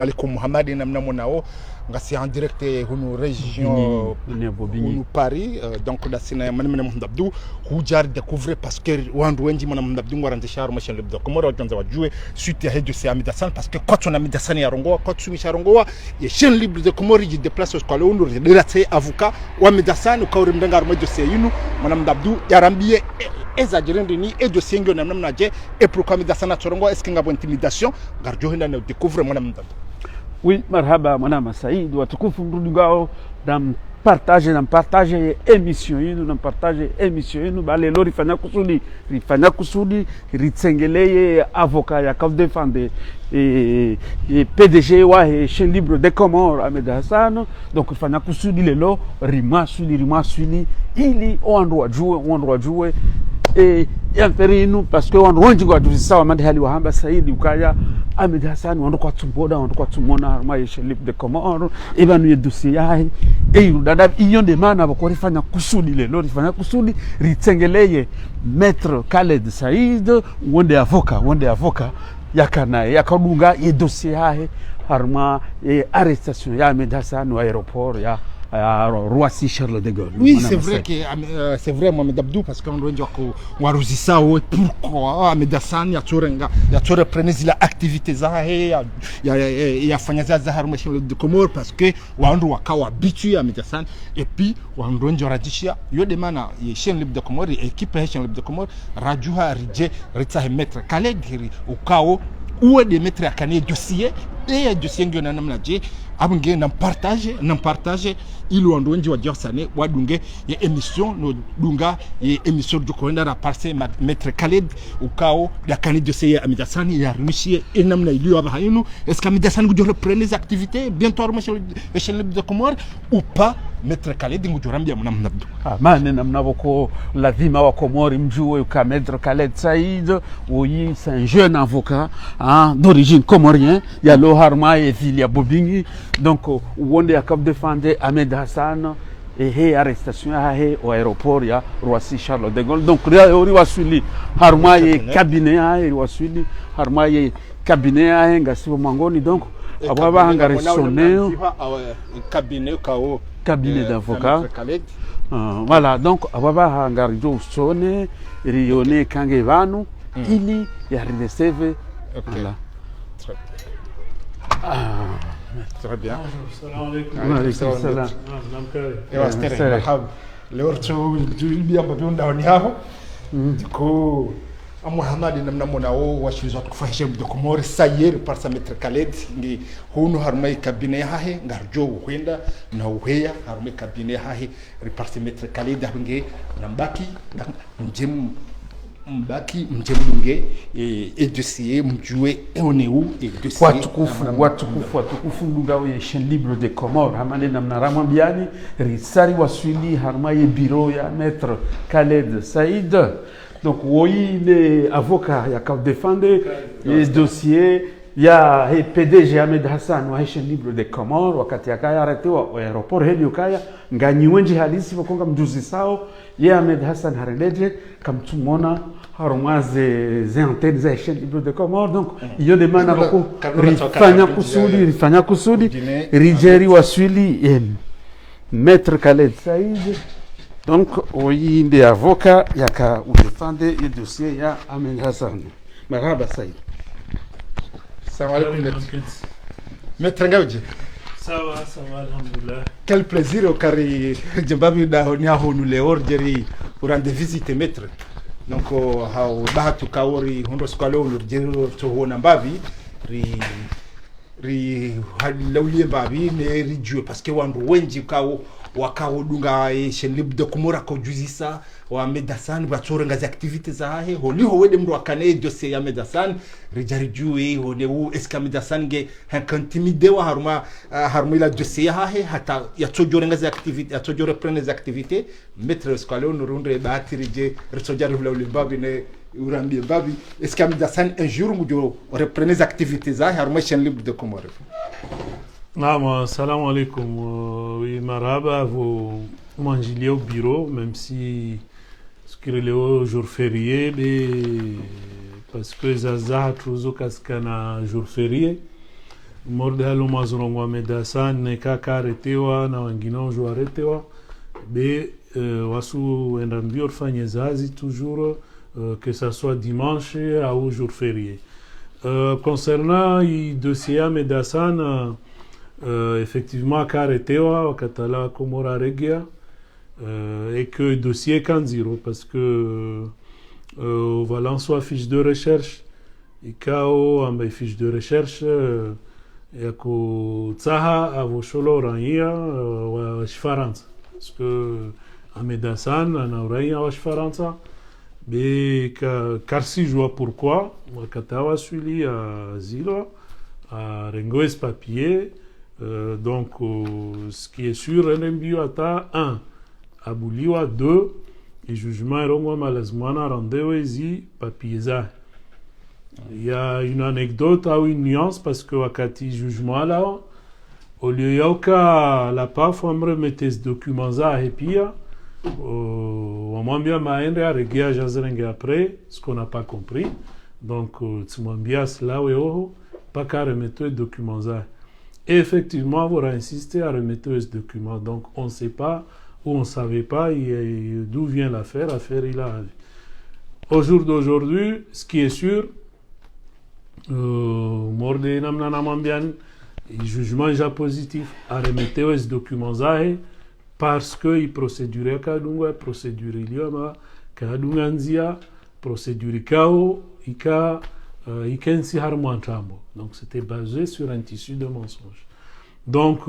Alaikum Mohamed namna nao ngasi en direct hunu région hunu Paris donc da sina manamena Mdabdou hujar découvrir parce que wandu wenji mwana Mdabdou ngwarande sharo machine le donc mora watanza wajue suite ya hejo se Amidasan parce que quand on Amidasan ya rongoa quand tu sharongoa ya chaîne libre de Comori ji déplace au scale hunu relate avocat wa Amidasan ka uri mdenga armojo se yinu mwana Mdabdou yarambie exagéré ni et de singio namna je et pour Amidasan atorongoa est-ce qu'il y a intimidation garjo hina ne découvrir mwana Mdabdou. Oui, marhaba mwana Saïd watukufu mrudugao na partage émission yenu na partage émission yenu bale lori fanya kusudi ritsengeleye avocat ya kaf défendre et PDG wa chaîne libre de Comores Ahmed Hassan donc fanya kusudi lelo rima suli ili oandwa jue et yanferinu parce que wanronji kwa sawa mande hali wa hamba Saidi ukaya Ahmed Hassan wando kwa tumona harma yeshe libre de Comores ebanu yedusi yahe dada iyo de mana bakori fanya kusudi lelo rifanya kusudi ritsengeleye maître Khaled Said wonde avocat yakadunga ye dossier yahe harma arrestation ya Ahmed Hassan wa aéroport ya Roissy Charles de Gaulle. Oui, c'est vrai que c'est vrai Mohamed Abdou parce qu'on doit dire que waruzisa pourquoi Ahmed Hassan ya tore prenez la activité za ya fanya za harma Charles de Comores parce que wandu wakawa habitué Ahmed Hassan et puis wandu ndio radishia yo de mana ye chaîne libre de Comores équipe ya chaîne libre de Comores rajuha rije ritsa maître Khaled ukao ou de maître akane dossier et dossier ndio na namna je abunge na partage ili wandu wenji wajia sane wadunge ya émission no dunga ya émission du koenda na parse maître Khaled ukao ya kani dossier ya Ahmed Hassan ya rushie namna ili wa hayinu est-ce que Ahmed Hassan ngujo reprendre les activités bientôt chez le de Comores ou pas maître Khaled ngujo rambia mnamna mane namna boko lazima wa Comores mjue ka maître Khaled Said oui c'est un jeune avocat d'origine comorien ya lo harma et Vilia Bobingi donc wonde ya kap défendre Ahmed Hassan et arrestation au aéroport ya Roissy Charles de Gaulle donc ori wasuli harma et cabinet wasuli harma et cabinet ngasibo mangoni donc ababa hangari sonné cabinet d'avocat voilà donc ababa hangari jo sonné rione kange vanu ili ya receive voilà. Très bien. Salam alaikum. Alaikum salam. Ewa stere mahab. Leo tulibia mbabion ndani hapo. Diko Muhammad namna monao washizwa kufahisha de Comores sayer par sa maître Khaled ngi hunu harmai cabinet hahe ngarjo kwenda na uheya harmai cabinet hahe reparti maître Khaled hange nambaki mbaki mjemdunge et dossier mjue oneu et dossier watukufu ndunga we chaîne libre de Comores hamane namna ramambiani risari wasuli harma ye bureau ya maître Khaled Said donc oui les avocats ya ka défendre les dossiers ya PDG Ahmed Hassan wa chaîne libre de Comores wakati akaya arrêté wa aéroport heli kaya nganyi wenji halisi wakonga mjuzi sao ya Ahmed Hassan hareleje kamtumona harumaze antenne za chaîne libre de Comores donc iyo de mana bako rifanya kusudi rijeri wasuli maître Khaled Said donc oui des avocats yaka ou défendre le dossier ya Ahmed Hassan marhaba Said. Salam alaikum maître Ngaouje. Ça va, alhamdoulilah. Quel plaisir au carré Djambabi da honia honu leor jeri pour rendre visite maître. Donc hao bahatu kaori hondo skalo jeri to hona mbavi ri halawlie babi ne ri jue parce que wandu wenji kawo wakao dunga chaîne libre de Comores ko juzisa wa Ahmed Hassan batsore ngazi activité zahe holi ho wede mru akane dossier ya Ahmed Hassan rijari jue hone u est-ce que Ahmed Hassan ge hankantimide wa harma la dossier hahe hata ya tojore ngazi activité ya tojore prendre les activités mettre scalon rundre batirije rijari vla babi ne urambi babi est-ce que Ahmed Hassan un jour mujo reprendre les activités zahe harma chaîne libre de Comores. Salam alaikum. Oui, marhaba, vous mangez au bureau, même si ce qui est le jour férié, parce que Zaza a toujours cascana jour férié. morde halomazorongwa medasan neka karetewa na wengine waretewa be wasu enda mbio fanye zazi toujours que ça soit dimanche ou jour férié. Concernant le dossier à Medasan, effectivement karetewa wakatala komora regia et que le dossier kanziro parce que voilà soit fiche de recherche ikao amba fiche de recherche yako tsaha avosholo raia wa Shifaransa parce que à Medasan na raia wa Shifaransa be karsi joie pourquoi wakatawa suili à Zilo à rengoes papier donc ce qui est sûr NMBio ata 1 abuliwa 2 et jugement erongwa malazmana rendez-vous papier za. Il y a une anecdote ou une nuance parce que wakati jugement là au lieu yauka la paf on remettait ce document za et puis on m'a bien maendre à regia jazrenge après ce qu'on n'a pas compris donc tsumambia cela ou pas qu'à remettre le document ça. Et effectivement, vous insisté à remettre ce document. Donc, on ne sait pas ou on ne savait pas d'où vient l'affaire. L'affaire, il a. Au jour d'aujourd'hui, ce qui est sûr, morde namnanamambian, jugement déjà positif à remettre ce document ça parce que il procédurait kadunga, procédure ilioma, kadunganzia, procédure kao, ika. Donc c'était basé sur un tissu de mensonges. Donc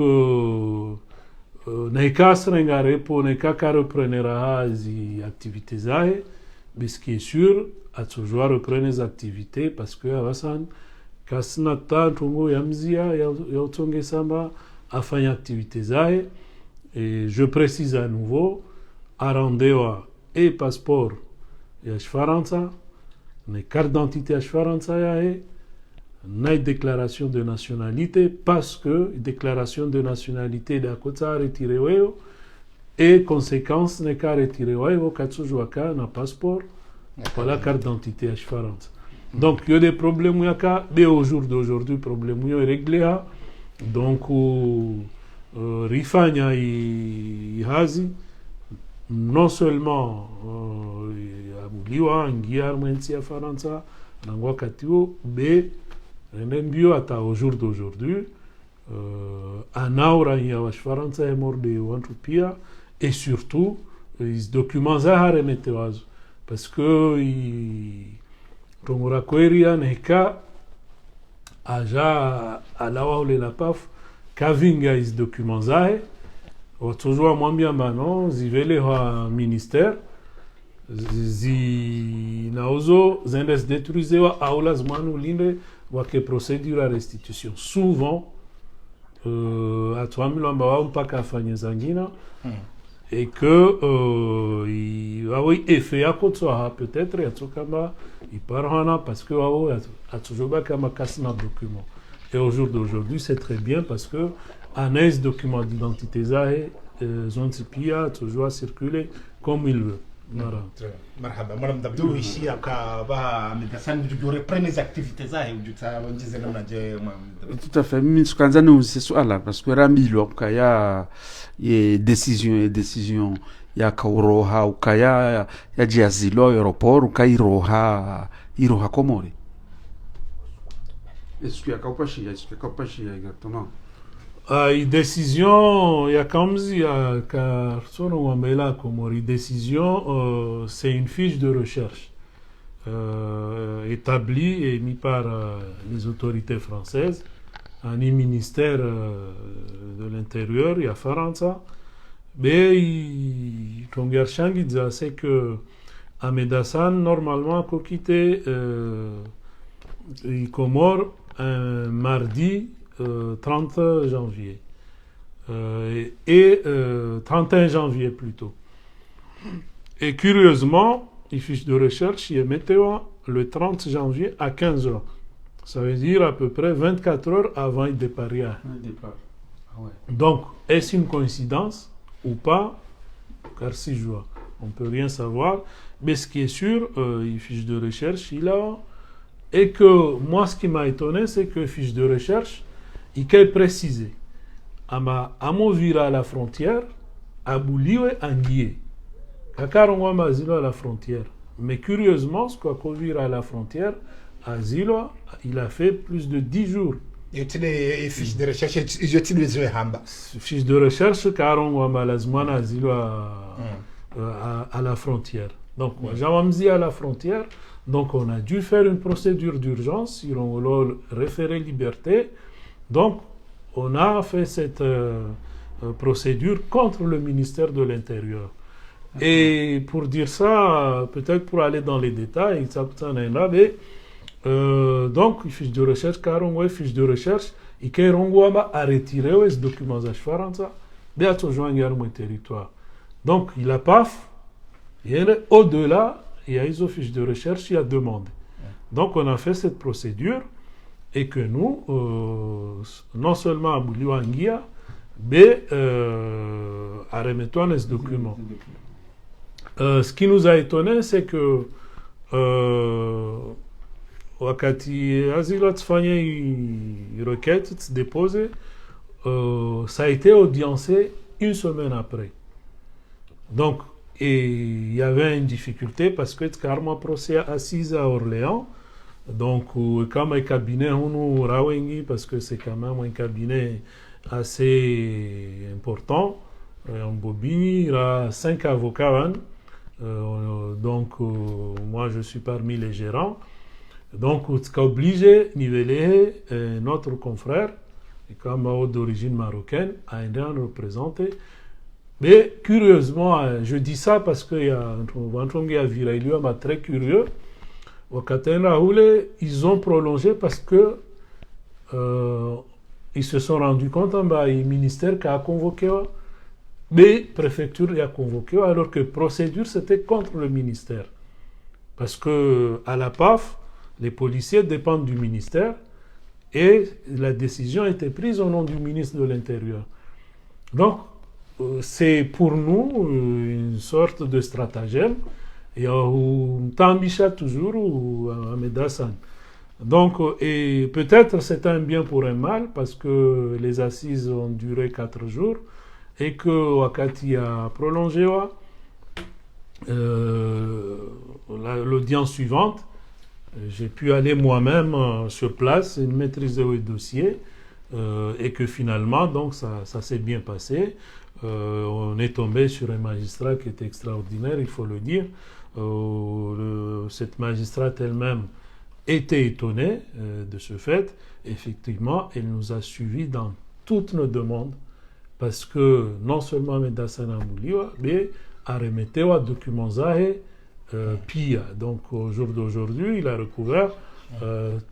neka srengare pour neka ka reprenera les activités zae, mais ce qui est sûr, à toujours reprendre les activités parce que avasan kasnata tongo yamzia yaotonge samba afanya activités zae et je précise à nouveau arandewa et passeport ya Shifaransa les cartes d'identité à Shifaransa et une déclaration de nationalité parce que déclaration de nationalité d'Akota retiré et conséquence n'est qu'à retirer au Katsujuaka na passeport voilà carte d'identité à Shifaransa. Donc il y a des problèmes mais au jour d'aujourd'hui problème est réglé donc rifanya ihazi non seulement abuliwa ngia mwensi ya Faransa nangwa katio be renembio ata au jour d'aujourd'hui anaura ya wa Faransa est mort de wantupia et surtout les documents za remetewazo parce que tongora kweria neka aja alawa ole la paf kavinga is documents za toujours mwambia bano zivele wa ministère zinauzo zendes détruisewa aula zmanu linde wake procédure à restitution souvent atwamilo mbawa mpaka afanye zangina et que oui effet yako tsoha peut-être yatsokamba iparana parce que atsojoba kama kasna document et au jour d'aujourd'hui c'est très bien parce que un document d'identité zahe zontipia toujours circuler comme il veut. Marhaba, madame Dabdou ici à Medasan du reprendre les activités ça et du ça on disait non tout à fait mais ce qu'on a nous c'est ça là parce que ramilo kaya et décision ya kauroha ukaya ya jiazilo aéroport ukairoha iroha komori est-ce qu'il y a kapashi exactement décision il y a comme si décision c'est une fiche de recherche établie et mise par les autorités françaises un ministère de l'intérieur il y a Faransa mais c'est que à Medasan normalement qu'on quitte les Comores un mardi 30 janvier et 31 janvier plutôt. Et curieusement, les fiches de recherche, il y a météo le 30 janvier à 15 h. Ça veut dire à peu près 24 heures avant le départ. Ah ouais. Donc, est-ce une coïncidence ou pas? Car si je vois, on ne peut rien savoir. Mais ce qui est sûr, les fiches de recherche, il a. Et que moi, ce qui m'a étonné, c'est que les fiches de recherche, il a précisé à mon vira à la frontière à Bouliwe Anguié Kakarongwa Mazilo à la frontière. Mais curieusement, ce qu'on vira à la frontière à Zilo, il a fait plus de 10 jours. Et les fiches de recherche, ils utilisent les hamba. Fiche de recherche, Karongwa Malazmana à Zilo à la frontière. Donc, Jamamzi à la frontière. Donc, on a dû faire une procédure d'urgence sur un référé liberté. Donc, on a fait cette procédure contre le ministère de l'Intérieur. Et pour dire ça, peut-être pour aller dans les détails, donc, fiche de recherche, fiche de recherche, et a retiré ce document de territoire. Donc, il a PAF, et au-delà, il y a une fiche de recherche, il y a demande. Donc, on a fait cette procédure, et que nous, non seulement à Bouliwangia, mais à remettre ce document. Ce qui nous a étonné, c'est que wakati Azilot Fanya une requête déposée, ça a été audiencé une semaine après. Donc, et il y avait une difficulté parce que carrément procès assise à Orléans. Donc, comme un cabinet, on rawengi parce que c'est quand même un cabinet assez important. En Bobigny, il y a 5 avocats. Donc, moi, je suis parmi les gérants. Donc, on est obligé de niveler notre confrère, comme d'origine marocaine, à aider à représenter. Mais curieusement, je dis ça parce qu'il y a un viril très curieux. Au Katen Raoulé, ils ont prolongé parce que ils se sont rendus compte le ministère qui a convoqué, mais la préfecture a convoqué, alors que la procédure c'était contre le ministère. Parce que à la PAF, les policiers dépendent du ministère et la décision a été prise au nom du ministre de l'Intérieur. Donc, c'est pour nous une sorte de stratagème. Et on t'ambicha toujours à Medassan. Donc, et peut-être c'est un bien pour un mal, parce que les assises ont duré 4 jours, et que Wakati a prolongé l'audience suivante. J'ai pu aller moi-même sur place et maîtriser le dossier, et que finalement, donc, ça s'est bien passé. On est tombé sur un magistrat qui était extraordinaire, il faut le dire. Cette magistrate elle-même était étonnée de ce fait. Effectivement, elle nous a suivis dans toutes nos demandes parce que non seulement Medassana Mouliwa, mais a remetté à documents PIA. Donc au jour d'aujourd'hui, il a recouvert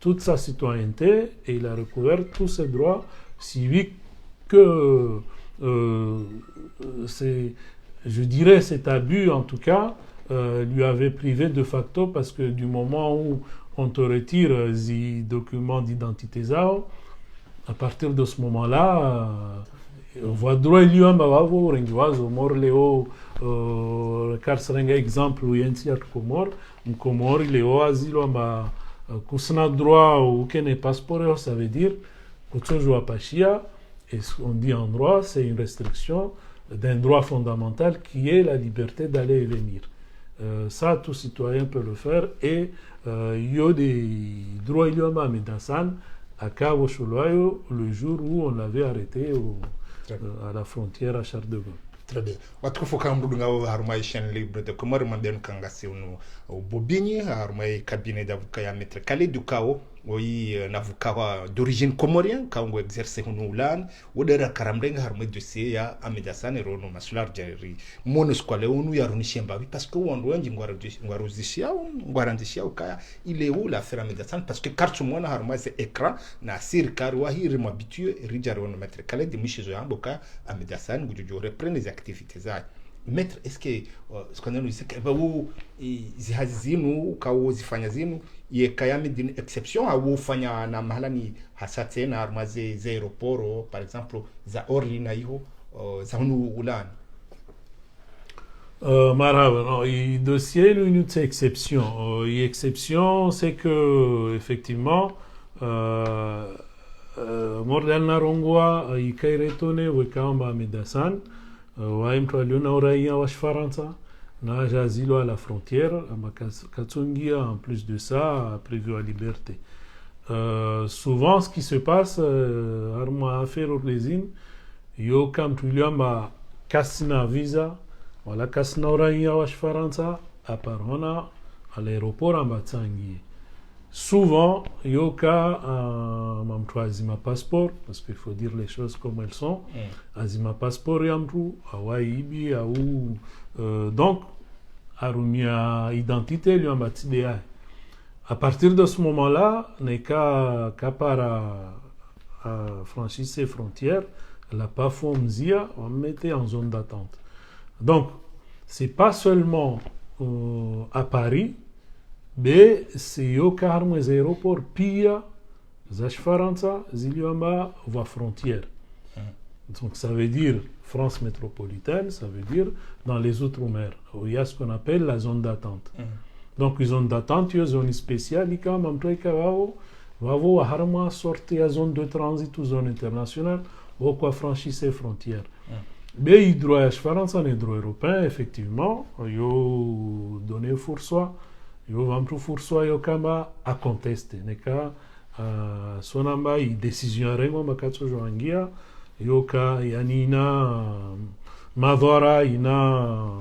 toute sa citoyenneté et il a recouvert tous ses droits civiques que je dirais cet abus en tout cas lui avait privé de facto parce que du moment où on te retire les documents d'identité, à partir de ce moment-là, voit droit il y a un morleo carcerenga exemple où il y a un comor il est au asile ma kusna droit ou qu'un passeport ça veut dire que tu joues à Pachia et ce qu'on dit en droit c'est une restriction d'un droit fondamental qui est la liberté d'aller et venir. Ça, tout citoyen peut le faire et il y a des droits à Medassan à Cabo Choloyo le jour où on l'avait arrêté à la frontière à Charles de Gaulle. Très bien. Watu foka mbudunga harumai chaîne libre de Comore manden kangasi au Bobigny harumai cabinet d'avocat ya maître Khaled Dukao oui un avocat d'origine comorienne quand on exerce au lan wodera karamdenga harumai dossier ya Amedasan et Rono Masular Jerry monosquale onu ya runishemba parce que on wengi ngwaruzishia ngwarandishia ukaya il est où l'affaire Amedasan parce que carte mona harumai c'est écran na sir karwa hiri m'habitue rijaro no maître Khaled mishizo yamboka Amedasan gujujo reprendre les activités za maître est-ce que ce qu'on a dit c'est que vous zihazinu kawo zifanya zinu ye kayami d'une exception à vous fanya na mahalani hasate na armaze za aéroport par exemple za orli na hiyo za hunu ulan marhaba non le dossier une exception exception c'est que effectivement Mordel Narongwa, Ikairetone, Wekamba Medasan, Waim Traliona Oraïa Washfaransa, na Jazilo à la frontière, Katsungia, en plus de ça, a prévu la liberté. Souvent, ce qui se passe, Arma Affaire Orlezine, Yo Kam Tuliamba Kasina Visa, voilà Kasina Oraïa Washfaransa, à Parona, à l'aéroport en Batsangi. Souvent, Yoka Mamtou Azima passeport, parce qu'il faut dire les choses comme elles sont. Azima passeport Yamtou, Awaibi, Aou. Donc, Arumia identité, lui en batidéa. À partir de ce moment-là, n'est qu'à para franchir ses frontières, la PAFOMZIA, on mettait en zone d'attente. Donc, c'est pas seulement à Paris, mais c'est Yoka Harmouez aéroport Pia, Zashfaransa, Ziliamba, voie frontière. Donc ça veut dire France métropolitaine, ça veut dire dans les Outre-mer, où il y a ce qu'on appelle la zone d'attente. Donc une zone d'attente, une zone spéciale, il y a un peu de Harma sortir à zone de transit ou zone internationale, ou quoi franchir ses frontières. Mais il doit y France en droit européen, effectivement, il y a donné Foursois. Yo vamtu furso yo kama a conteste neka sonamba i décision rengo makatso joangia yo ka yanina madora ina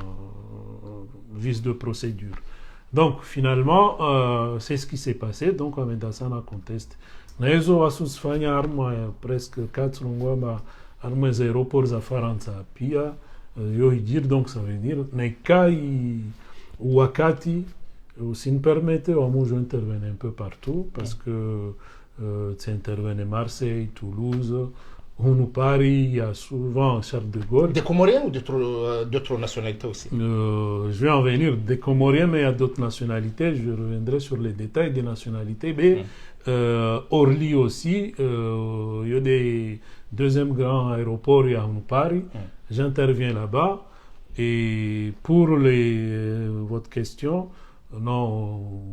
vice de procédure. Donc finalement c'est ce qui s'est passé, donc Amedasan a contesté. Naezo asus fanya arma presque 4 ngoma arma aéroports za Faransa pia yo dire, donc ça veut dire neka wakati. Si nous permettez, je intervenir un peu partout, parce que tu intervenais Marseille, Toulouse, Paris, il y a souvent Charles de Gaulle. Des Comoriens ou d'autres nationalités aussi? Je vais en venir des Comoriens, mais il y a d'autres nationalités. Je reviendrai sur les détails des nationalités. Mais Orly aussi, il y a des deuxième grand aéroport, il y a Paris. J'interviens là-bas. Et pour votre question, non,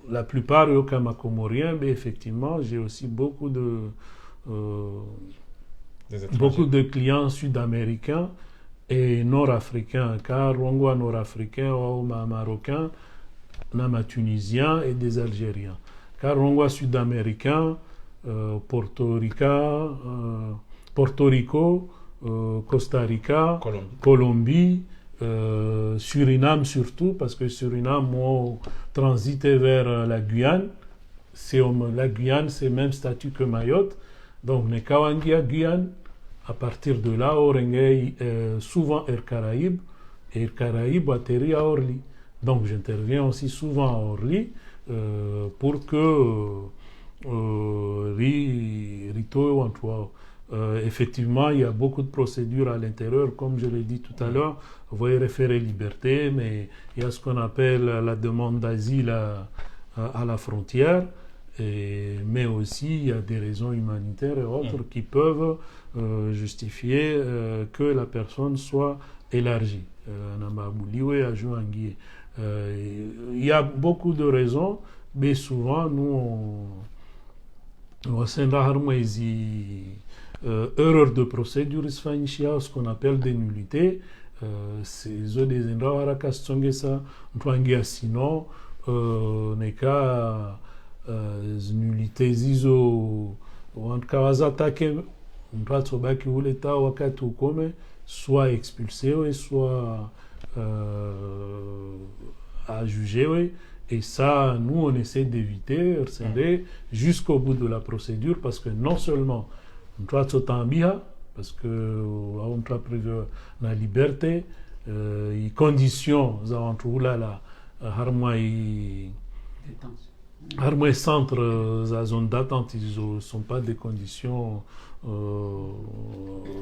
la plupart au Comoriens, mais effectivement, j'ai aussi beaucoup de clients sud-américains et nord-africains, car Rwanda nord-africain ou marocain, nama tunisien et des Algériens. Car Rwanda sud-américain, Porto Rico, Costa Rica, Colombie. Suriname surtout, parce que Suriname a transité vers la Guyane. La Guyane, c'est le même statut que Mayotte. Donc, Nekawangia, Guyane, à partir de là, on a souvent Air Caraïbes, et Air Caraïbes atterrit à Orly. Donc, j'interviens aussi souvent à Orly pour que Rito en toi. Effectivement, il y a beaucoup de procédures à l'intérieur, comme je l'ai dit tout à l'heure. Vous voyez référé liberté, mais il y a ce qu'on appelle la demande d'asile à la frontière, mais aussi il y a des raisons humanitaires et autres qui peuvent justifier que la personne soit élargie. Il y a beaucoup de raisons, mais souvent, nous, au sein de la erreur de procédure, ce qu'on appelle des nullités. C'est des endroits sinon, n'est qu'à nullité iso, en cas d'attaquer, on peut trouver que l'État soit expulsé, soit à juger. Et ça, nous, on essaie d'éviter, jusqu'au bout de la procédure, parce que non seulement on doit s'attendre, parce que on doit prévu la liberté, les conditions, la centre, la zone d'attente, ils ne sont pas des conditions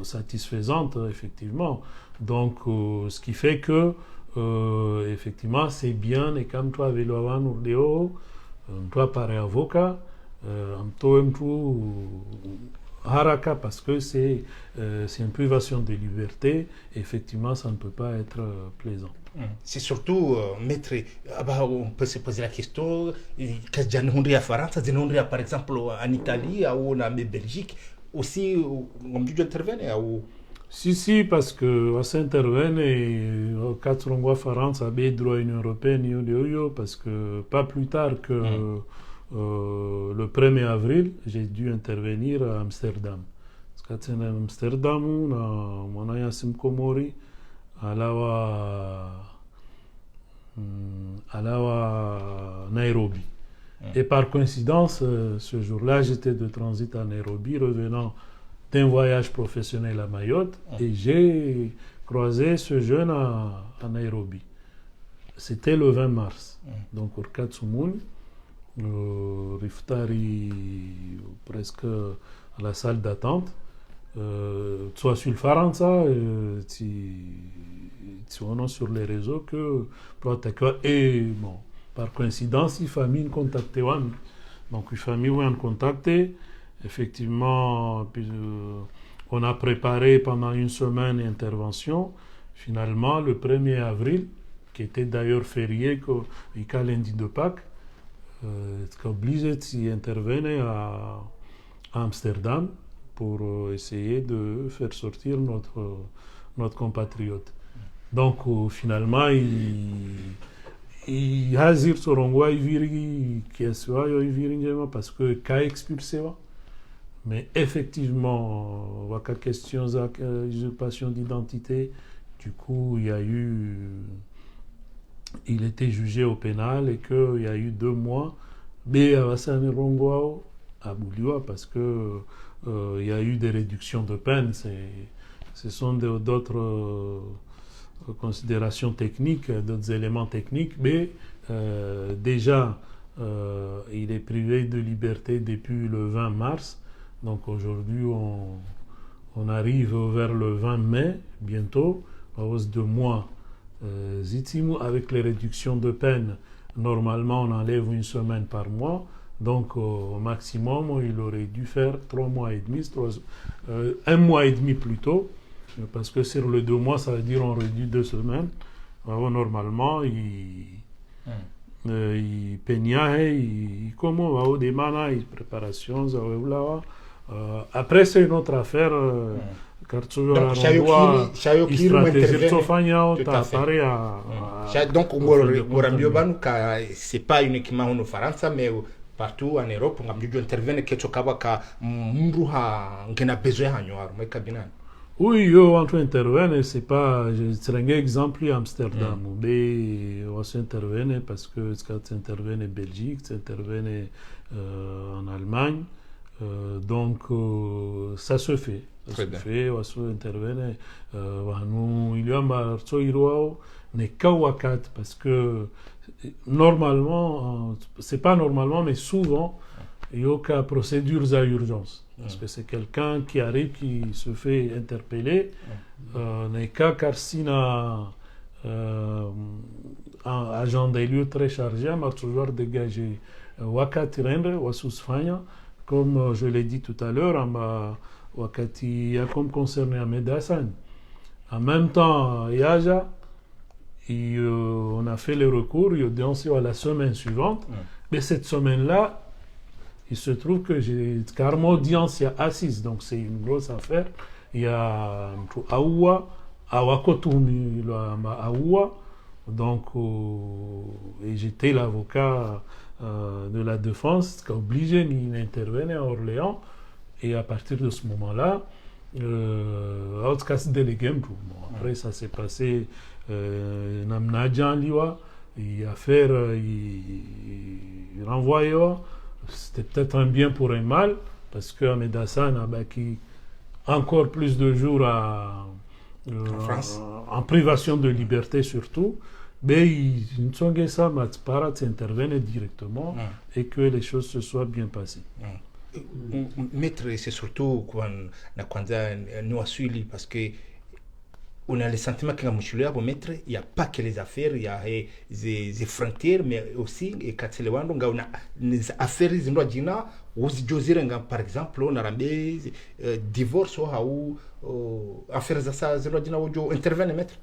satisfaisantes, effectivement. Donc, ce qui fait que effectivement, c'est bien, et comme toi, avec toi, pareil avocat, haraka parce que c'est une privation de liberté. Effectivement, ça ne peut pas être plaisant. C'est surtout, maître, on peut se poser la question, qu'est-ce que j'ai à France, par exemple en Italie ou en Belgique, aussi, on dit d'intervenir Si, parce que ça intervient et quatre langues France a des droits Union européenne, parce que pas plus tard que le 1er avril, j'ai dû intervenir à Amsterdam. Parce que c'est à Amsterdam, on a Yassim Komori, à Nairobi. Et par coïncidence, ce jour-là, j'étais de transit à Nairobi, revenant d'un voyage professionnel à Mayotte, et j'ai croisé ce jeune à Nairobi. C'était le 20 mars. Donc, au Katsumun, Riftari, presque à la salle d'attente. Soit sur le Faransa, sur les réseaux que et bon, par coïncidence, il famille contacté. Donc, il famille contacté. Effectivement, puis, on a préparé pendant une semaine une intervention. Finalement, le 1er avril, qui était d'ailleurs férié, le lundi de Pâques, est obligé d'y intervenir à Amsterdam pour essayer de faire sortir notre compatriote. Donc, finalement, il a dit sur parce que qu'a expulsé. Mais effectivement, il y a question d'usurpation d'identité. Du coup, il était jugé au pénal et qu'il y a eu 2 mois. Mais à Boulioua, parce que il y a eu des réductions de peine. Ce sont d'autres considérations techniques, d'autres éléments techniques. Mais déjà, il est privé de liberté depuis le 20 mars. Donc aujourd'hui, on arrive vers le 20 mai, bientôt, à hausse de mois. Avec les réductions de peine, normalement, on enlève 1 semaine par mois. Donc, au maximum, il aurait dû faire 3 mois et demi, 1 mois et demi plutôt, parce que sur les 2 mois, ça veut dire on réduit 2 semaines. Alors, normalement, il peignait, il comment, des manas, il préparation, après, c'est une autre affaire. Donc, stratégie donc, c'est pas uniquement en France, mais partout en Europe, on a intervenir quelque chose qui a besoin de oui, yo entre intervenir, c'est pas, c'est un exemple à Amsterdam, mais on s'intervient parce que c'est intervenu en Belgique, c'est intervenu en Allemagne. Donc, ça se fait. Ça se fait, on s'intervient. Il y a parce que normalement, c'est pas normalement, mais souvent, il y a procédures à urgence. Parce que c'est quelqu'un qui arrive, qui se fait interpeller. N'est qu'à Carsina, un agent des lieux très chargé, m'a toujours dégagé Wakati Rendre, Wasusfanya. Comme je l'ai dit tout à l'heure, Wakati a comme concerné Ahmed Hassan. En même temps, Yaja, on a fait le recours, il a la semaine suivante. Mais cette semaine-là, il se trouve que j'ai carrément audience, il y a assise, donc c'est une grosse affaire. Il y a Aoua, Awakotumi, Aoua, donc et j'étais l'avocat de la défense qui a obligé d'intervenir à Orléans, et à partir de ce moment-là, après ça s'est passé Namnadjan Liwa, et affaire il renvoyé. C'était peut-être un bien pour un mal, parce que Ahmed Hassan a bâti encore plus de jours en privation de liberté surtout, mais ils sont ça, intervenir directement et que les choses se soient bien passées. Maître, c'est surtout quand nous suivi parce que on a le sentiment que il n'y a pas que les affaires, il y a les frontières, mais aussi, et quand c'est on a les affaires, par exemple, on a un divorce ou affaires ça, intervenir, maître.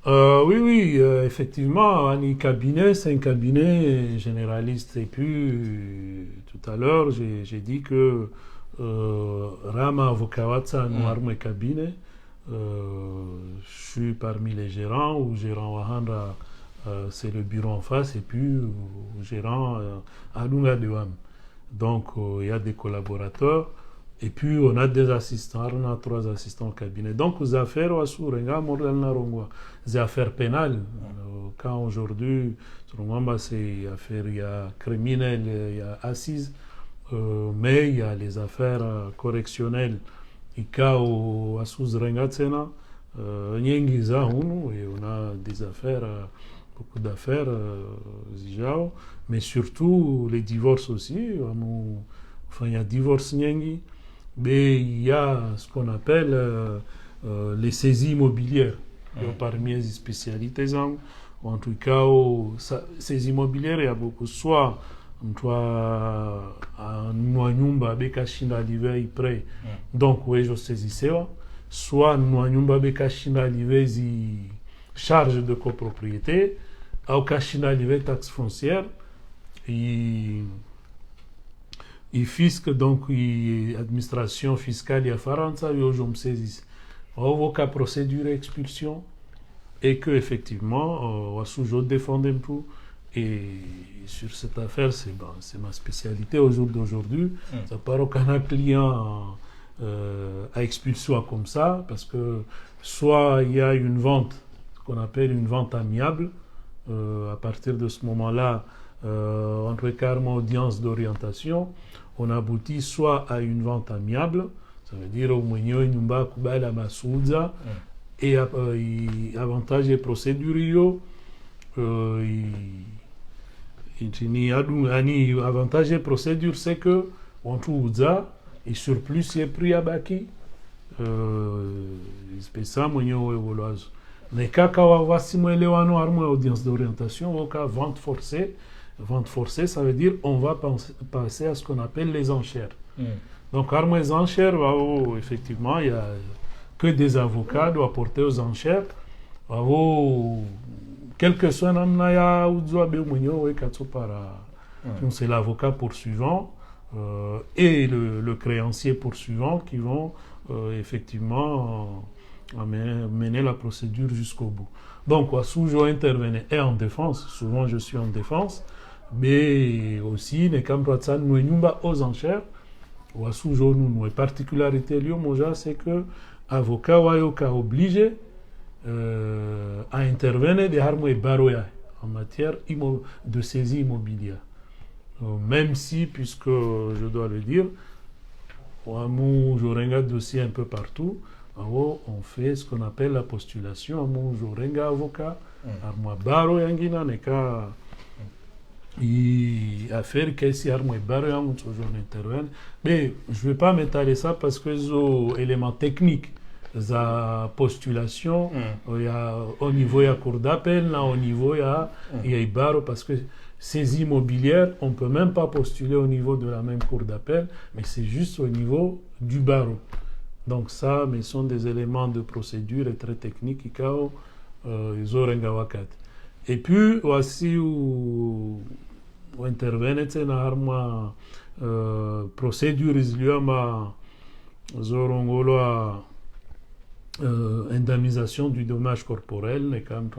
Oui, effectivement, un cabinet, c'est un cabinet généraliste. Et puis, tout à l'heure, j'ai dit que Rama Avokawatsa, nous avons un cabinet. Je suis parmi les gérants, ou gérant Wahanda, c'est le bureau en face, et puis gérant Alunga Dewam. Donc, il y a des collaborateurs. Et puis, on a des assistants, on a 3 assistants au cabinet. Donc, les affaires, les affaires pénales, quand aujourd'hui, c'est affaires, il y a criminel, il y a assises, mais il y a les affaires correctionnelles. Et quand on a et on a des affaires, beaucoup d'affaires, mais surtout les divorces aussi. Enfin, il y a divorce Nyengi. Mais il y a ce qu'on appelle les saisies immobilières. Parmi les spécialités, en tout cas, saisies immobilières, il y a beaucoup. Soit nyumba beka shinda live près, donc oui, je saisissais. Soit nyumba beka shinda live charge de copropriété, ou kashinda live taxe foncière. Et fisc, donc, administration fiscale, il y a Faransa, je me saisis. On va procédure d'expulsion, et que effectivement, on va toujours défendre un peu. Et sur cette affaire, c'est ma spécialité au jour d'aujourd'hui. Ça part aucun client à expulsion comme ça, parce que soit il y a une vente, ce qu'on appelle une vente amiable, à partir de ce moment-là, entre carrément audience d'orientation, on aboutit soit à une vente amiable, ça veut dire au moins nyumba kubala masouza, et avantage et procédure avantage et procédure, c'est que on trouve ça et sur plus les prix à baki ça monyo évoluage mais quand voici moi lewano armo audience d'orientation au cas vente forcée. Vente forcée, ça veut dire on va passer à ce qu'on appelle les enchères. Donc, armes les enchères, effectivement, il n'y a que des avocats doivent apporter aux enchères. Quel que soit c'est l'avocat poursuivant et le créancier poursuivant qui vont effectivement mener la procédure jusqu'au bout. Donc, souvent intervenir et en défense, souvent je suis en défense, mais aussi les campagnes nous aux enchères, ou souvent nous particularité lieu c'est que avocat est obligé à intervenir des armes et baroya en matière de saisie immobilière. Même si, puisque je dois le dire, je regarde dossier un peu partout. On fait ce qu'on appelle la postulation. Je regarde avocat, armoire baro yangina neka affaire qu'est-ce armoire baro yang toujours intervient. Mais je vais pas m'étaler ça parce que les éléments techniques la postulation, il y a au niveau il y a cour d'appel, là au niveau il y a baro parce que saisie immobilière, on peut même pas postuler au niveau de la même cour d'appel, mais c'est juste au niveau du barreau. Donc ça, mais sont des éléments de procédure et très techniques ils ont et puis voici où intervenir dans la procédure indemnisation du dommage corporel quand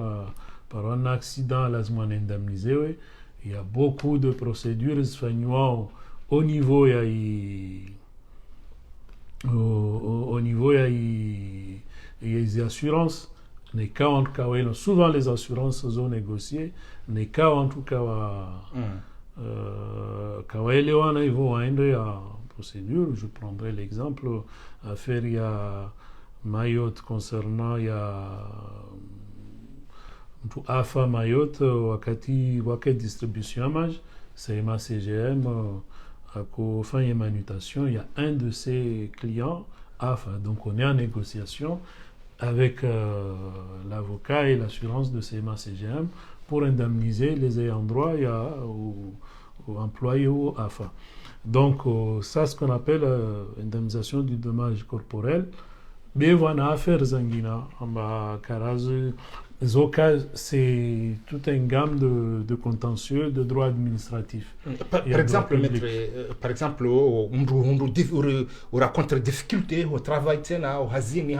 par un accident lazman indemnisé. Il y a beaucoup de procédures au niveau il y a les assurances. Les cas en tout cas, souvent les assurances sont négociées. Les cas en tout cas, ils vont à procédure. Je prendrai l'exemple affaire il y a Mayotte concernant il y a AFA Mayotte wakati distribution amage c'est ma CGM à fin et manutention il y a un de ses clients AFA donc on est en négociation avec l'avocat et l'assurance de CMA-CGM pour indemniser les ayants droit aux employés ou AFA. Donc, ça, ce qu'on appelle indemnisation du dommage corporel. Mais voilà, affaire Zangina, c'est toute une gamme de contentieux, de droits administratifs. Par exemple, maître, par exemple, on rencontre des difficultés au travail, au hazini,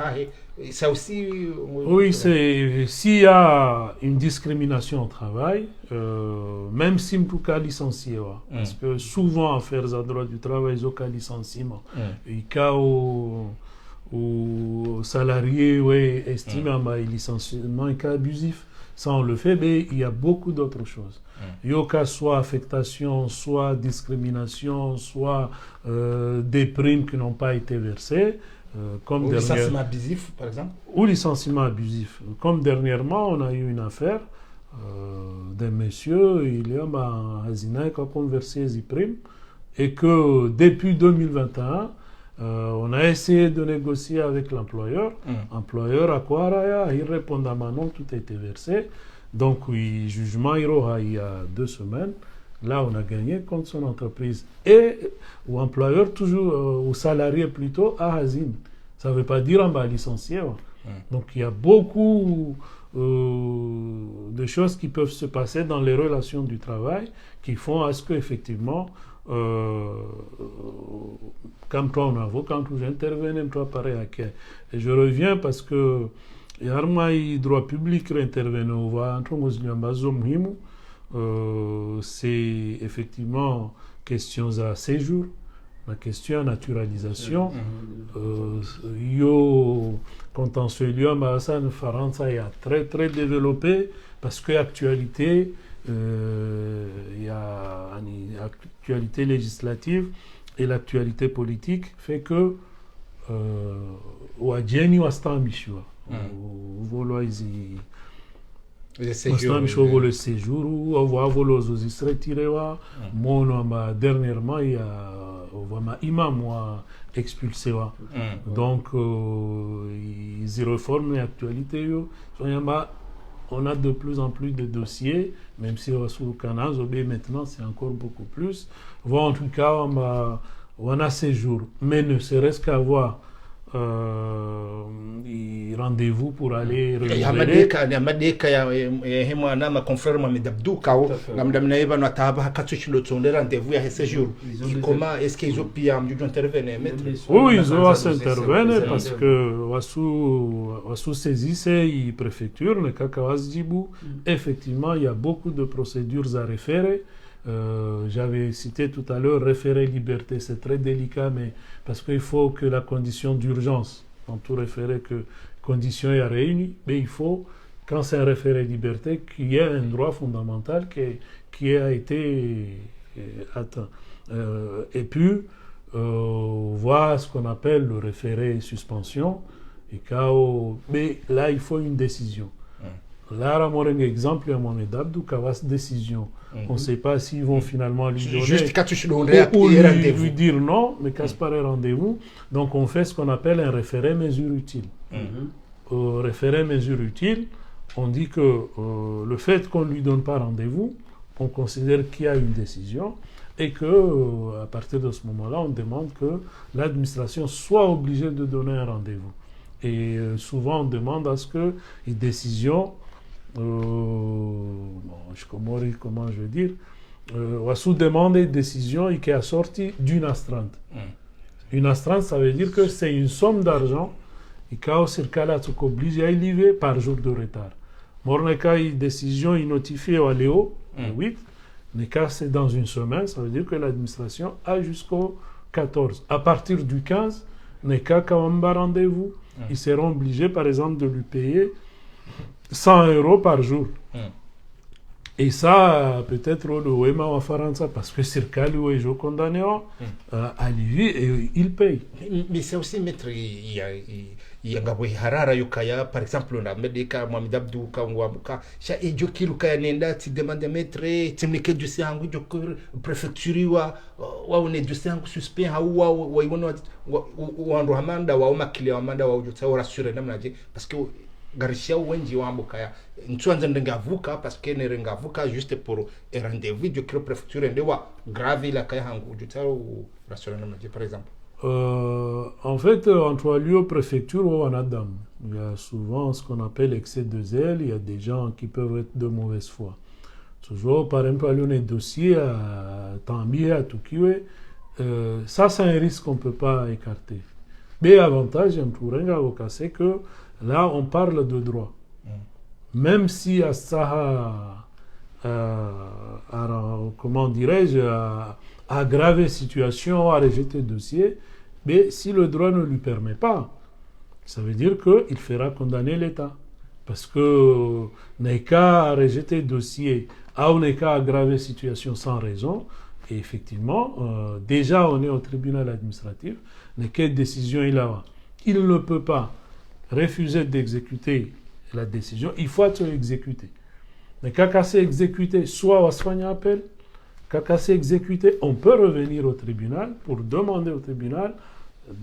ça aussi. Oui, s'il y a une discrimination au travail, même si on peut licencier, parce que souvent, affaires à droit du travail, ils ont qu'à licenciement. Il y a aux salariés estimés un licenciement et cas abusif. Ça, on le fait, mais il y a beaucoup d'autres choses. Il y a cas soit affectation, soit discrimination, soit des primes qui n'ont pas été versées. Ou licenciement abusif, par exemple. Ou licenciement abusif. Comme dernièrement, on a eu une affaire d'un monsieur, il y a un Hazina qui a conversé des primes et que depuis 2021, on a essayé de négocier avec l'employeur. L'employeur a quoi? Il répond à non, tout a été versé. Donc, oui, jugement il y a 2 semaines. Là, on a gagné contre son entreprise. Et l'employeur, toujours, ou salarié plutôt, à Hazin. Ça ne veut pas dire on va licencier. Donc, il y a beaucoup de choses qui peuvent se passer dans les relations du travail qui font à ce qu'effectivement, comme toi en avocat, quand j'interviens, toi pareil à qui. Et je reviens parce que il y a un droit public qui intervient au c'est effectivement question à séjour, la question à naturalisation. Yo contentieux lieu ça ne France est très très développé parce que actualité il y a une actualité législative et l'actualité politique fait que Wadjeni Wastan Michua le séjour ou avoir volo aux Israéliens tiré dernièrement il y a imam expulsé donc ils reforment l'actualité on a de plus en plus de dossiers, même si sous le canal, maintenant c'est encore beaucoup plus. En tout cas, on a ces jours, mais ne serait-ce qu'avoir rendez-vous pour aller renouveler. Comment est-ce qu'ils ont pu intervenir? Oui, ils ont s'intervenir parce que sous saisir les préfectures, effectivement, il y a beaucoup de procédures à référer. J'avais cité tout à l'heure référé liberté, c'est très délicat, mais parce qu'il faut que la condition d'urgence, dans tout référé que condition est réunie, mais il faut, quand c'est un référé liberté, qu'il y ait un droit fondamental qui a été atteint. Et puis, voir ce qu'on appelle le référé suspension, mais là, il faut une décision. Là, mon exemple, il y a mon d'Abdou Kawas décision. On ne sait pas s'ils vont finalement lui donner ou lui dire non, mais Caspar est rendez-vous. Donc, on fait ce qu'on appelle un référé mesure utile. Référé mesure utile, on dit que le fait qu'on ne lui donne pas rendez-vous, on considère qu'il y a une décision et que à partir de ce moment-là, on demande que l'administration soit obligée de donner un rendez-vous. Et souvent, on demande à ce que les décisions comment je veux dire, on sous demande une décision qui est sortie d'une astreinte. Une astreinte, ça veut dire que c'est une somme d'argent et quand c'est le cas là, tu es obligé à y livrer par jour de retard. Morneka, une décision est notifiée à Léo, le 8, mais quand c'est dans une semaine, ça veut dire que l'administration a jusqu'au 14. À partir du 15, quand on a rendez-vous, ils seront obligés, par exemple, de lui payer 100 € par jour. Et ça, peut-être le Wema wa Faransa, parce que serikali wejo condamné à lui et il paye. Mais c'est aussi mettre il y a ngabo harara yukaya par exemple na medika Mohamed Abdou kangwamuka sha ejo kiluka nenda ti demande mettre timnike du sangu jo préfecture wa une du sangu suspect hawa wa iwono wa ndo hamanda wa makile wa manda wa ujo wa rassurer namnaje parce que garishia wenji wa mbukaya ntwanza ndengavuka parce que ne rengavuka juste pour un rendez-vous de préfecture ndewa grave la kaya hangu ujo wa rassurer namnaje par exemple. En fait, entre lieu préfecture ou en Adam, il y a souvent ce qu'on appelle excès de zèle. Il y a des gens qui peuvent être de mauvaise foi. Toujours, par exemple, à un dossier à Tambi, à Tukiwe, ça, c'est un risque qu'on ne peut pas écarter. Mais l'avantage, c'est que là, on parle de droit. Même si à ça, comment dirais-je, à aggraver la situation, à rejeter le dossier, mais si le droit ne lui permet pas, ça veut dire qu'il fera condamner l'État. Parce que n'est qu'à rejeter le dossier, on n'est qu'à aggraver la situation sans raison. Et effectivement, déjà on est au tribunal administratif, mais quelle décision il a? Il ne peut pas refuser d'exécuter la décision, il faut être exécuté. Mais quand c'est exécuté, soit on se fait un appel, quand c'est exécuté, on peut revenir au tribunal pour demander au tribunal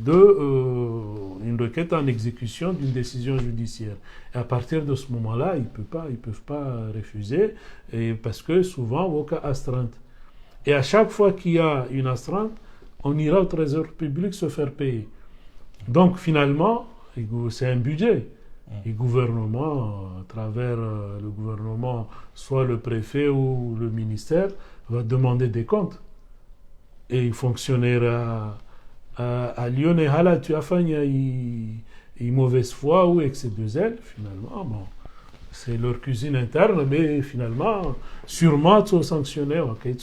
une requête en exécution d'une décision judiciaire. Et à partir de ce moment-là, ils ne peuvent pas refuser, et parce que souvent, il y a cas astreinte. Et à chaque fois qu'il y a une astreinte, on ira au trésor public se faire payer. Donc finalement, c'est un budget. Et le gouvernement, à travers le gouvernement, soit le préfet ou le ministère, va demander des comptes. Et les fonctionnaires à Lyon et Hala, tu as fait une mauvaise foi ou excès de zèle, finalement, bon, c'est leur cuisine interne, mais finalement, sûrement, tu es sanctionné, qu'ils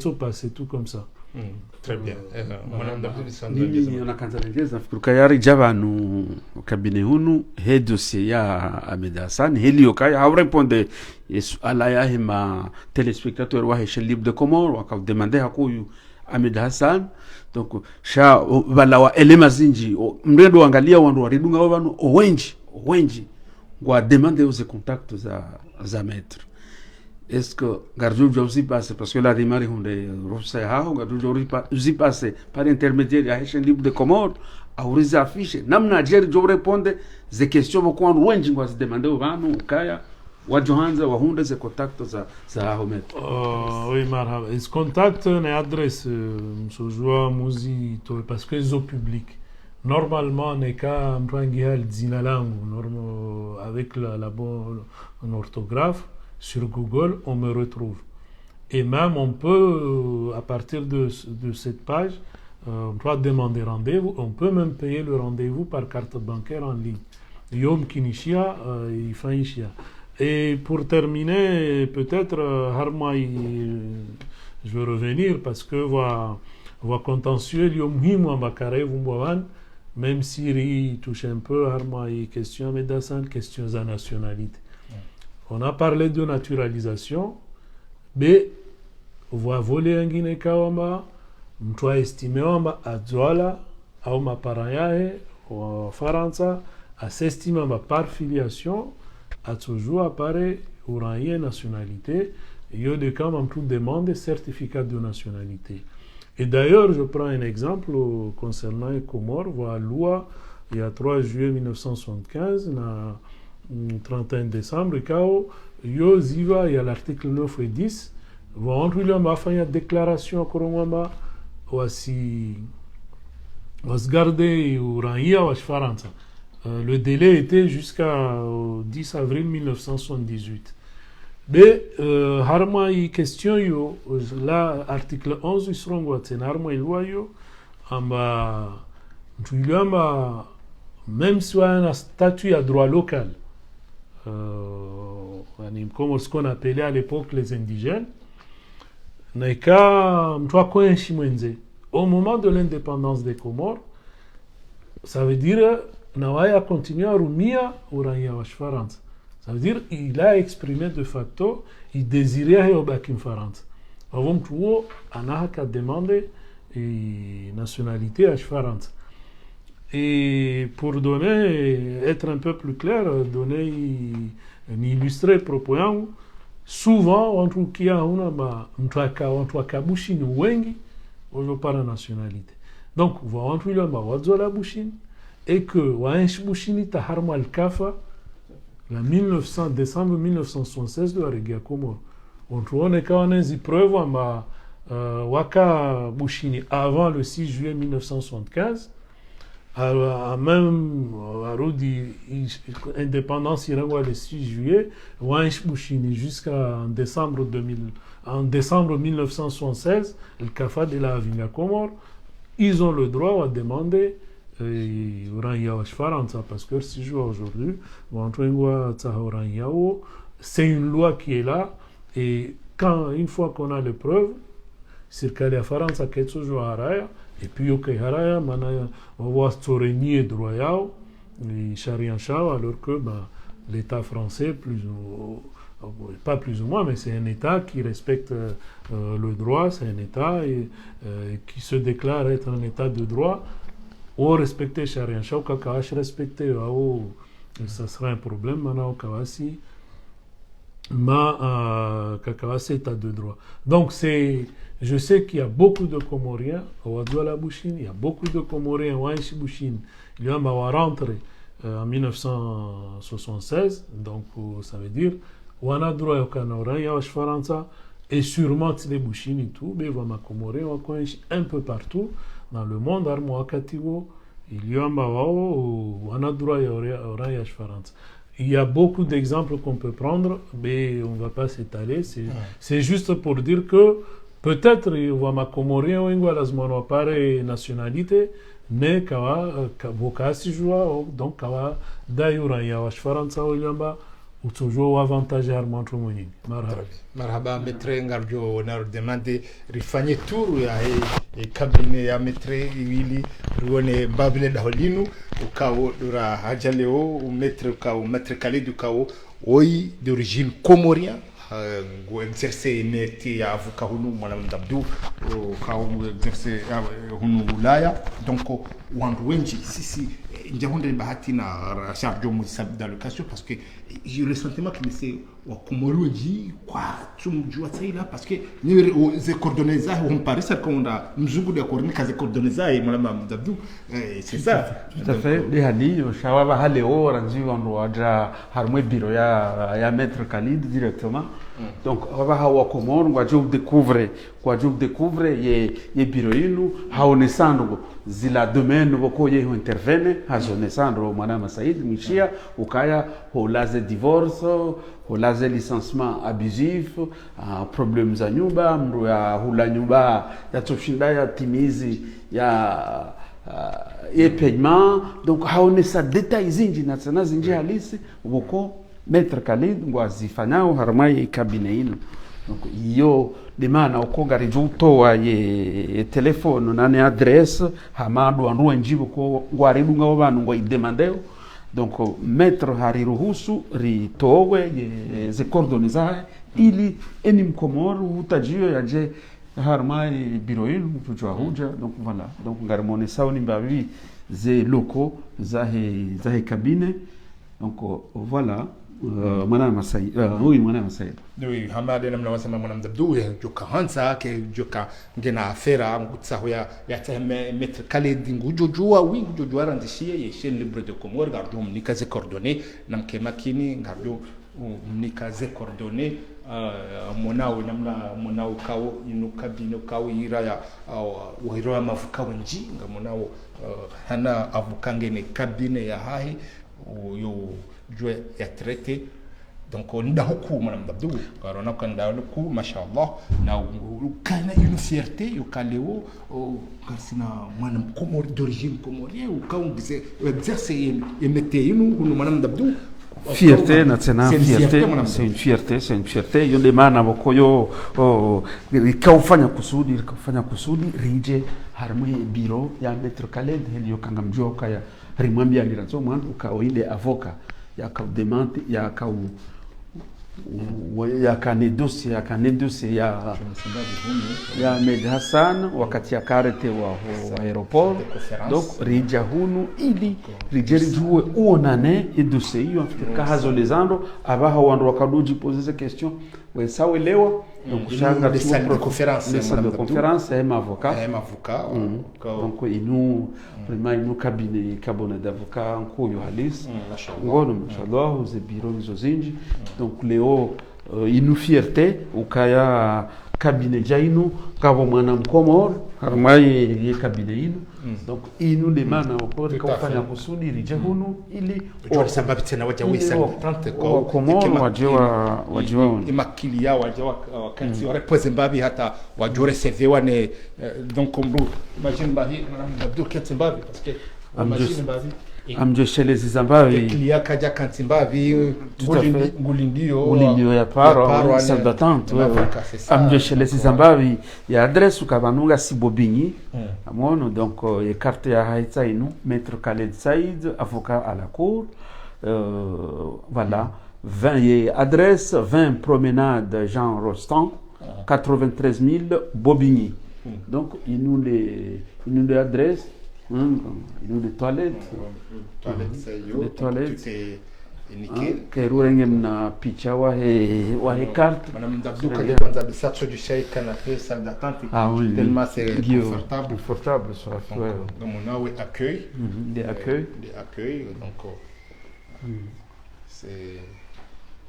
sont passés tout comme ça. Très bien. Mimi nakanzalengeza nafikiri kayari javanu kabine hunu he dossier ya Ahmed Hassan helio kaya haureponde ala ya hema téléspectateur wa Chaîne Libre de Comores waka demander hakuyu Ahmed Hassan donc sha bala wa elema zinji mrendo angalia wandu waridunga wanu owenji ngwa demander aux contacts za maître. Est-ce que Gardou aussi passe parce que la démarche on refait Gardou aussi passe par intermédiaire de la Chaîne Libre de Comores à ouvrir affiche namna jeri jo répondre ces questions beaucoup en wengi ngwa se demander au vanu kaya wa Johanza wa hunde ze contacts za Ahmed. Oui marhaba is contact na adresse msojua muzi to parce que zo public normalement n'est qu'à mrangial zina langu avec la bonne orthographe. Sur Google, on me retrouve. Et même, on peut, à partir de cette page, on doit demander rendez-vous. On peut même payer le rendez-vous par carte bancaire en ligne. Yom Kinishia, Ifaishia. Et pour terminer, peut-être, Harmaï, je vais revenir parce que va contentieux, Yom Himwa Bakare, Vumbovan, même s'il touche un peu, Harmaï, question Medasan, question de nationalité. On a parlé de naturalisation, mais on va voler un Guinée Kawamba, on doit estimer à Djouala, à ma parayahe, au Faransa, à s'estimer par filiation, à toujours apparaître au rang nationalité, et il y a des cas où on demande certificat de nationalité. Et d'ailleurs, je prends un exemple concernant les Comores, la loi, il y a 3 juillet 1975, 31 décembre, quand il y a l'article 9 et 10, on va faire une déclaration à Koromamba, voici, on va garder au Rania, le délai était jusqu'au 10 avril 1978. Mais, harma y question yo, là, article 11, il sera en harma y loi yo, même si on a un statut à droit local, comme ce qu'on appelait à l'époque les indigènes, au moment de l'indépendance des Comores, ça veut dire qu'on a continué à rumia au Rania Washfarans. Ça veut dire il a exprimé de facto il désirait yobaki mfaransa. Avant tout, anahaka demandé nationalité à Faransa. Et pour être un peu plus clair, illustrer propos yangu, souvent watu kia una mtu akabushini wengi waliopata nationalité. Donc watu ile wazola bushini et que waenshi bushini taharma al-kafa la décembre 1976 de la Régia Comore. Watu one kawa nezi preuve amba waka bushini avant le 6 juillet 1975. Même indépendance le 6 juillet, jusqu'en décembre 1976, le CAFA de la Vinga Comore, ils ont le droit de demander parce que si je vois aujourd'hui, c'est une loi qui est là, et une fois qu'on a les preuves, circale à Faransa qui est toujours à Raya, et puis au Haraya, on voit régner droit et Charian Chao, alors que l'État français, pas plus ou moins, mais c'est un État qui respecte le droit, c'est un État qui se déclare être un État de droit. Ou respecter Charian Chao, Kakawash respecter, ça sera un problème, maintenant au Kawasi. Kakawasi État de droit. Donc je sais qu'il y a beaucoup de Comoriens au Wadouala Bouchine, il y a beaucoup de Comoriens au Aïchi Bouchine. Il y a un rentré en 1976, donc ça veut dire Wana droit au Canora, il y a Faransa, et sûrement les Bouchines et tout, mais Wama Comoriens un peu partout dans le monde, Armo Akatiwo, il y a un Wana droit au Faransa. Il y a beaucoup d'exemples qu'on peut prendre, mais on ne va pas s'étaler. C'est juste pour dire que peut-être il y a ma comorien ou une pareille nationalité, mais kawa vokasi joa donc kawa d'ailleurs il y a Faransa ou Yamba ou toujours avantage armant tout le monde. Marhaba maître ngarjo na demande rifanye tour ya cabinet ya maître wili ruone babile daholinu ukawo dura hajaleo ou maître Khalid ukawo oi d'origine comorien go exercer métier ya avocat hunu mwana mdabdu ukawo exercer hunu ulaya donc wandu wenji sisi njahonde bahati na Charles Musab dans le cas parce que j'ai le sentiment que c'est wa komoroji kwa tumjua tsaila parce que ni ze coordonnées za on paraît ça qu'on a mzungu de coordonnées ze coordonnées za mwana mdabdu c'est ça tout à fait les hadi shawaba hale o ranji ndo aja harmwe biro ya maître Khalid directement donc aba hawa komoro kwa job découvre ye biro yinu haonesando zila domaine boko ye intervene hazonesando mwana Said Mishia ukaya holaze divorce holaze licenciement abusif problème za nyumba mru ya hula nyumba ya toshinda ya timizi ya paiement donc haonesa details zinji na sana zinji halisi boko maître Khalid ngwazifanyao harmai cabinet ino donc iyo demana ukonga rijutoa ye telephone nane adresse hamadu anruwa njibu ko ngwaridunga wabanu ngwa idemandeo donc maître hariruhusu ritowe ze coordonnées ili eni mkomoro utajio yaje harmai biro yinu tujwa huja donc voilà donc ngarimone sauni mbavi ze locaux zahe cabinet donc voilà mwana Masai oui mwana Masai oui hamade namna wasema mwana mdabdu joka hansa ke joka ngena afera ngutsaho ya maître Khalid ngujojua oui ngujojua randishie ye chaîne libre de Comore gardo mnikaze coordonnées namke makini gardo mnikaze coordonnées monao namna monao kawo inukabino kawo iraya wahiro mavuka wenji ngamonao hana avukange ne kabine ya hai yo jwe ya traité donc on a beaucoup madame Dabdou on a kanda ku mashallah na kana une fierté yo kaleo karsina mwana Comore d'origine comorien ou quand on exercer et mettre nous madame Dabdou fierté nationale fierté c'est une fierté yo demana bokoyo kaufanya kusudi rije harmwe biro ya maître Khalid helio kanga mjoka ya rimwambia ndirazo mwandu ukaoide avoka yakaudemente yakanedosi ya Ahmed Hassan wakati yakarete wa aeroport donc rija hunu ili rijerijuwe uonane idose hiyo afika hazolezando abaha wandu wakaduji poser ces questions wesawelewa donc shanga les salles de conférence et avocat donc inu vraiment inu cabinet kabone d'avocat nkuyo halis ngono mashallah ze bureau zozinji donc leo inu fierté ukaya cabinet jainu kabo mwana mkomor harmai ye cabinet inu donc inu de mana okore kufanya kusudi rijahunu ili kwa sababu tena waje wesa importante kwa komor wajewa imakilia wajewa wakati wale Zimbabwe hata wajore CV wane donc comme imagine bahi nabdu kwa Zimbabwe parce que imagine bahi amjoshele Zimbabwe kilia kaja kan Zimbabwe ngulindio ya paro sabatante amjoshele Zimbabwe ya adresse ukabanunga sibobinyi amono donc e carte ya haitsa inu maître Khaled Saïd avocat à la cour voilà 20 et adresse 20 promenade Jean Rostand 93 000 Bobigny donc il nous les adresses il des toilettes les toilettes tout est nickel kerurenge mna picha wa he carte madame Dabdou kaje kwanza bisacho du chai canapé salle d'attente tellement c'est confortable sur la fleur donc on a oui accueil des accueils donc c'est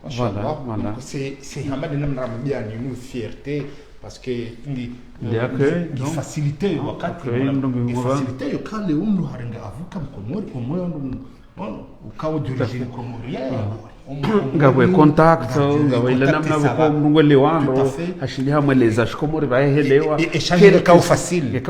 voilà c'est hamadi namna mbia ni une fierté parce que il facilité wakati facilité yokale umru harenga avuka mkomori ukawa d'origine comorienne ngawe contact ngawe ile namna bako mngwele wando hashili hamweleza shikomori bahelewa échanger cas facile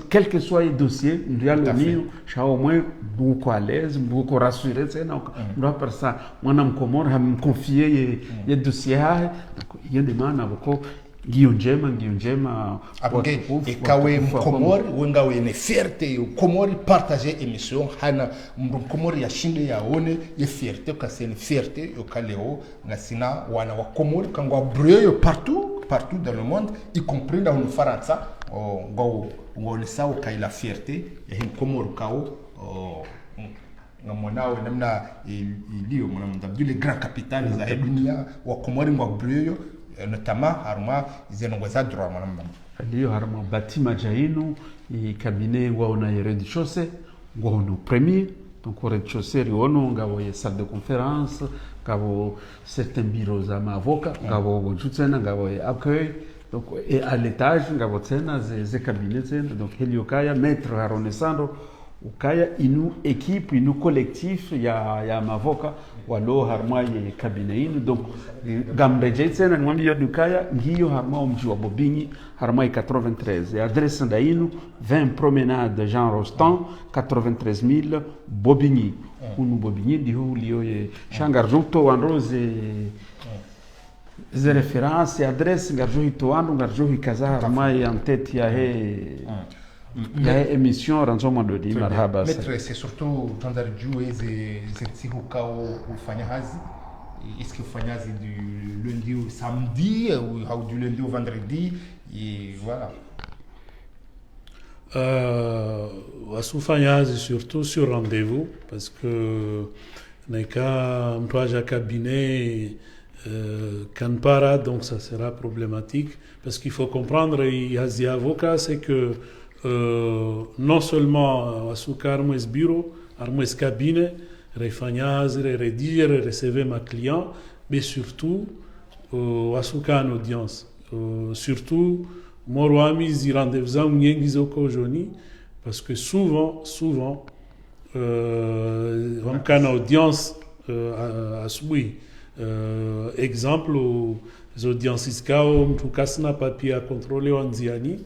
quel que soit le dossier ndio leo shao mwe beaucoup à l'aise beaucoup rassuré tena ndo persa mwana mkomori hamconfier ye dossier hae ye demanda bako ngio njema ikawe mkomori wengawe ne fierté komori partager émission hana mkomori ya shinde yaone ye fierté kasi ni fierté yokaleo na sina wana wa komori kangwa brûler partout dans le monde y compris dans le Faransa ngone sawo kai la fierté ya mkomori kao ngamonao namna ilio mnamdabdu les grands capitales za dunia wa komori ngwa brûler notamment harma zenongoza droit madame ndio harma batima jainu i cabinet wa ona rez-de-chaussée wa ono premier donc rez-de-chaussée riono ngabo ye salle de conférence ngabo certains bureaux za avocat ngabo jutsena ngabo ye accueil donc et à l'étage ngabo tsena ze cabinet tsena donc heliokaya maître haronesando ukaya inu équipe inu collectif ya mavoka walo harma ye cabinet inu donc gambeje tsena ngwambi yo dukaya ngiyo harma mji wa Bobigny harma 93 adresse nda inu 20 promenade Jean Rostand 93 000 Bobigny unu Bobigny di hulio ye shangarjuto wanroze ze référence adresse ngarjo hitoando ngarjo hikaza harma en tête ya he la émission ranzoma dodi marhaba maître c'est surtout tandar jouer ces tsihuka ufanya hazi est-ce que ufanya hazi du lundi au samedi ou du lundi au vendredi et voilà wasufanya hazi surtout sur rendez-vous parce que neka mtoaja cabinet kanpara donc ça sera problématique parce qu'il faut comprendre hazi avocat c'est que non seulement asuka armes bureau armes cabinet refanyaz redigere recevoir ma client mais surtout asuka en audience surtout morwami rendez-vous nyengizo ko joni parce que souvent on can audience asui exemple aux audiences kao mtu kasna papier à contrôler wanziani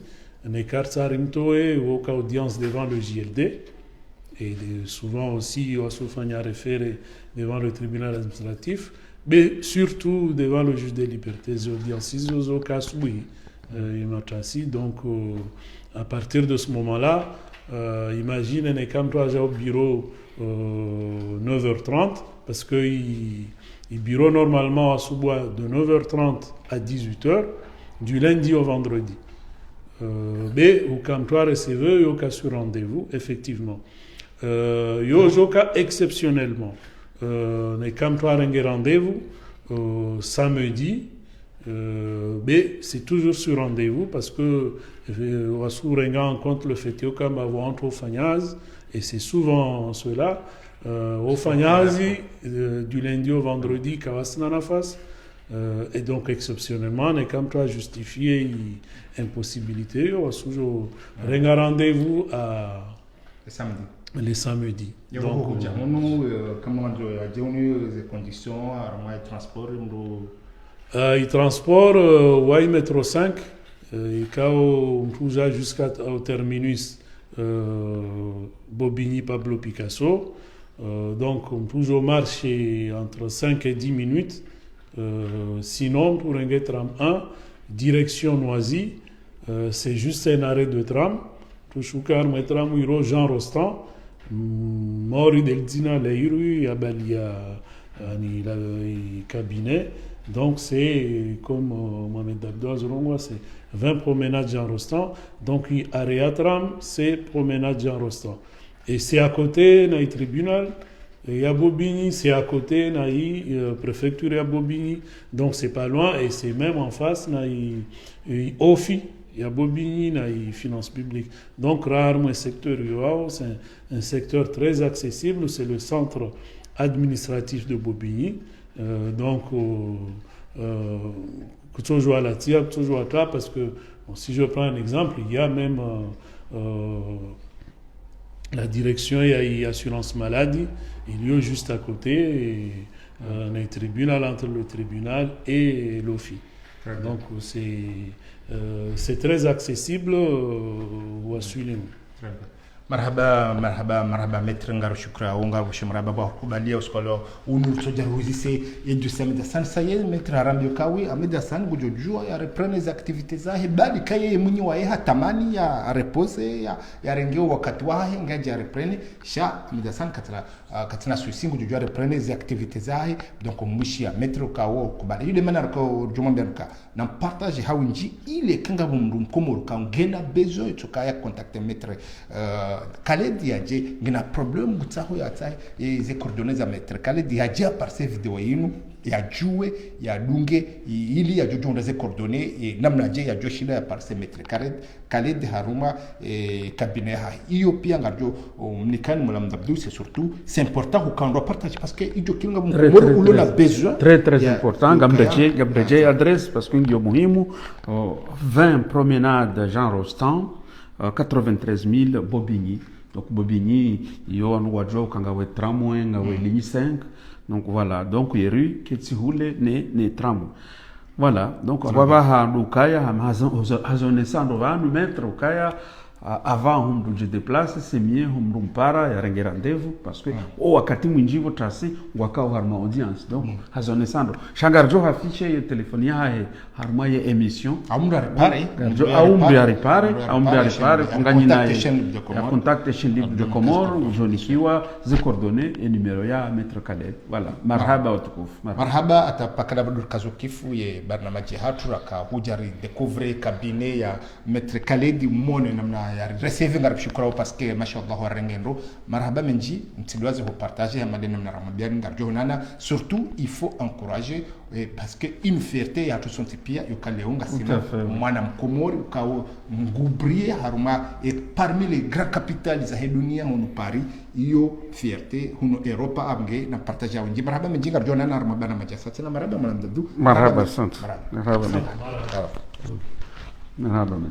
ne karta rimtoe ou audience devant le JLD et souvent aussi on se référé devant le tribunal administratif mais surtout devant le juge des libertés et audiences au cas donc à partir de ce moment-là imagine un quand toi au bureau 9h30 parce que le bureau normalement à Soubois de 9h30 à 18h, du lundi au vendredi. Mais au comptoir receveur, il y a sur rendez-vous, effectivement. Il y a exceptionnellement. Les comptoirs ont rendez-vous samedi, mais c'est toujours sur rendez-vous parce que on va souvent en compte le fait que comme avant au Fagnaz, et c'est souvent cela. Au Fagnaz, du lundi au vendredi, Kawasna Nafas. Et donc, exceptionnellement, les comptoirs justifié impossibilité. On va toujours un rendez-vous les samedis. Donc, comment les conditions, les transports, les transports, ouais, métro 5, et quand on touche jusqu'au terminus Bobigny Pablo Picasso, donc on touche au marché entre 5 et 10 minutes. Sinon, pour un tram 1, direction Noisy, c'est juste un arrêt de tram. Touchoukar, le tram, Jean Rostand, Mori del Dina, il y a cabinet. Donc, c'est comme Mohamed Abdoaz, c'est 20 promenades Jean Rostand. Donc, arrêt à tram, c'est promenade Jean Rostand. Et c'est à côté, dans le tribunal. Il y a Bobigny, c'est à côté, la préfecture à Bobigny, donc c'est pas loin, et c'est même en face, il OFI, il y a Bobigny, il finances publiques. Donc, rarement, le secteur UAO, c'est un secteur très accessible, c'est le centre administratif de Bobigny. Donc, que tu joues à la tire, que tu joues à là, parce que bon, si je prends un exemple, il y a même la direction et assurance maladie, il y a juste à côté et, un tribunal entre le tribunal et l'OFI. Donc c'est très accessible au Sulim. marhaba maître ngaro shukra ngaro shimraba ba kubalia uskolo unu soja huzise yedu sameda san saye maître harambe kawi ameda san gujojua ya reprendre les activités zahe bali kaye munyi wa ya tamani ya repose ya rengeo wakati wahe ngaje ya reprendre sha ameda san katina suisingu jojua reprendre les activités zahe donc mushi ya maître kawo kubali yule mana ko juma berka na partage hawinji ile kanga mundu mkomoro ka ngena besoin tukaya contacter maître Khaled yaje ngina problem gutsaho yatsai ze coordonnées za maître Khaled yaje par ces vidéos yinu yajue yadunge ili yajojonda ze coordonnées namna je yajoshila ya par ces maître Khaled Haruma cabinet ha iyo pia ngarjo mnikani mulamdabdu c'est surtout c'est important qu'on doit partager parce que ijo kinga mkomoro ulona besoin très important gambeje adresse parce que ndio muhimu 20 promenades Jean Rostand 93 000 Bobigny. Donc Bobigny, il y a un wadjo kangawe tramway, ngawe ligne 5. Donc voilà, donc il y a rue qui est houle ne tram. Voilà, donc on va ha lukaya hazonesa ndo vanu mettre ukaya avant hum je déplace c'est mieux hum rumpara ya renge rendez-vous parce que wakati mwinjivo tracé wakao harma audience donc hazonesa ndo shangarjo affiche ye telefonia hae harma ye émission amra repare repare kunganyina ya contact chaîne libre de Comores ujonikiwa ze coordonnées et numéro ya maître Khaled voilà marhaba utukufu marhaba atapakala badur kazokifu ye barnamaji hatura ka hujari découvrir cabinet ya maître Khaled mone namna ya recevoir ngarib shukra parce que machallah warengendo marhaba menji mtilwaze ho partager amadena na ramabian ngarjo nana surtout il faut encourager parce que une fierté ya tout son tipia yokaleonga sima mwana mkomori ukao ngubrie haruma et parmi les grands capitales za dunia hono Paris iyo fierté hono Europa amge na partager wengi marhaba menji ngarjo nana ramabana majasa tena marhaba mwanamdadu marhaba sant marhaba